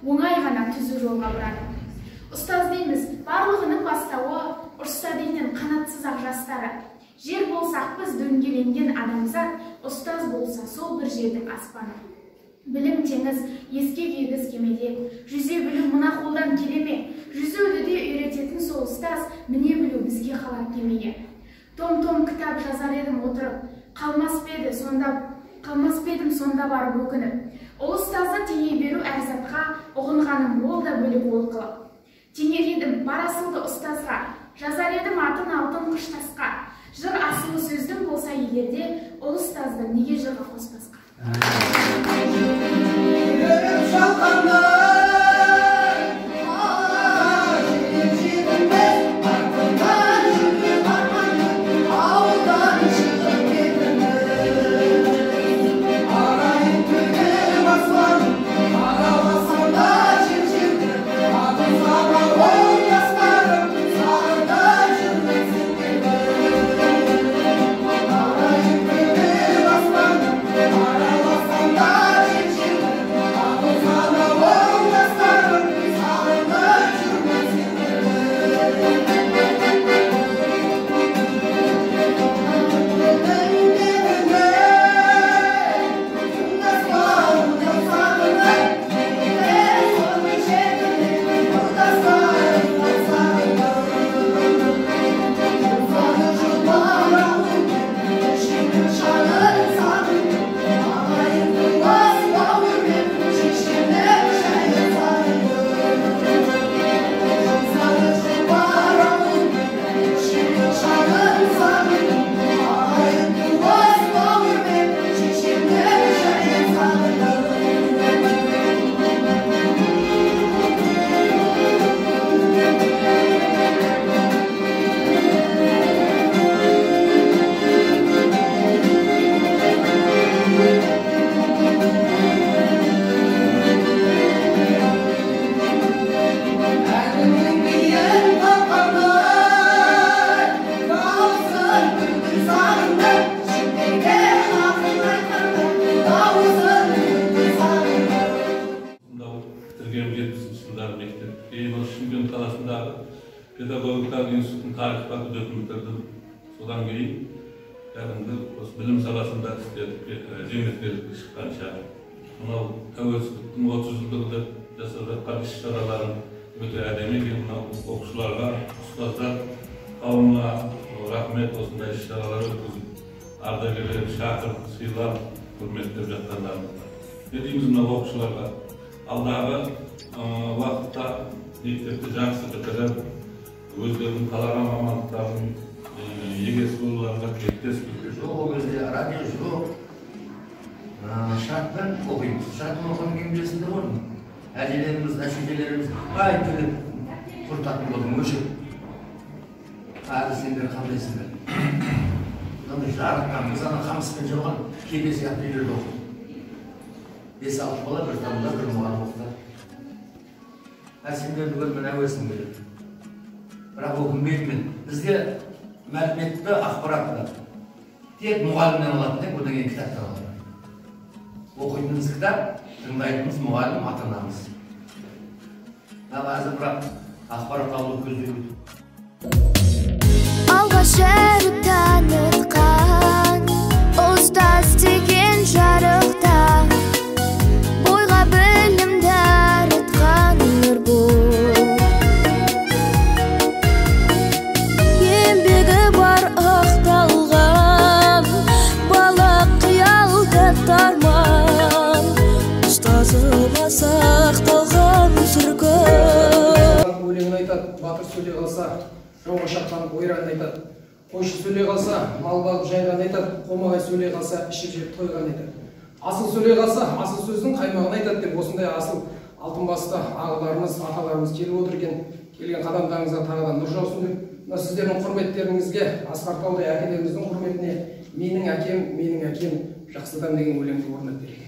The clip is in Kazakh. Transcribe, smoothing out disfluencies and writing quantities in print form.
оңай ғана түзу жолға бұрады. Ұстаз дейміз, барлығының бастауы, ұрса дейтін қанатсыз ақ жастары. Жер болсақ біз дөңгеленген адамзат, ұстаз болса сол бір жердің аспаны. Білім теңіз, ескек егіз кемеде, жүзе білу мына қолдан келеме, жүзуді де үйрететін сол ұстаз, міне білу бізге қалар кемеге. Том-том кітап жазар едім отырып, қалмас бедім сонда барып өкініп. Ол ұстазды теңей беру әр затқа, ұғынғаным ол да бөлек ол қылып. Теңер едім барасылды ұстазға, жазар едім атын алтын қыштасқа. Жыр асылы сөздің болса егерде, ол ұстазды неге жырға қоспасқа? Шымкент қаласындағы педагогикалық институттың тарих факультетін бітірдім. Содан кейін білім саласында істедік, зейнеткерлікке шыққанша. Мынау тәуелсіздіктің 30 жылдығында жасап жатқан іс-шараларын өте әдемі екен. Мынау оқушыларға, ұстаздар қауымына рахмет, осындай іс-шаралар өткізіп, ардагерлер шақырып, сыйлап, құрметтеп жатқандарыңызға. Не дейміз мынау оқушыларға? Алдағы уақытта мектепті жақсы бітіріп, өздерінің қалаған мамандықтарын егесі болуларына тілектеспін. Жоқ, ол кезде радио жоқ. Шартпен оқимыз. Шартпен оқыған кем білесіңдер ғой? Әжелеріміз, әшекелеріміз ай төлеп құртатын болдың өшіп. Әлі сендер қандайсыңдар? Мынандай жарыққан, біз ана қамыспен жауған кепе сияқты үйлерді оқыдық. 5-6 бала бір тамда бір мұғалім оқыды. Сендерді көрмен әуесім келеді. Бірақ өкінбейді мен. Бізге мәліметті, ақпаратты тек мұғалімнен алатын, одан кейін кітаптан алады. Оқитынымыз кітап, тыңдайтынымыз мұғалім, ата-анамыз. Әзір бірақ ақпарат алу көздейді. Алғаш әріп танытқан ұстаз деген жарықта бойға білім дарытқан нұр бұл. Еңбегі бар ақталған бала қиялда тарман ұстазыма сақталған сүргін. Өлеңін айтады, батыр сөйлей қалса жауға шаққан ойран айтады. Қойшы сөйлей қалса, мал бағып жайған айтады. Қомағай сөйлей қалса, ішіп жеп тойған айтады. Асыл сөйлей қалса, асыл сөздің қаймағын айтады деп, осындай асыл алтын басты ағаларымыз, аталарымыз келіп отыр екен. Келген қадамдарыңызға тағыдан нұр жаусын деп, сіздердің құрметтеріңізге, Асқар Таудай әкелеріміздің құрметіне менің әкем жақсыдан деген өлеңді орындап берейік.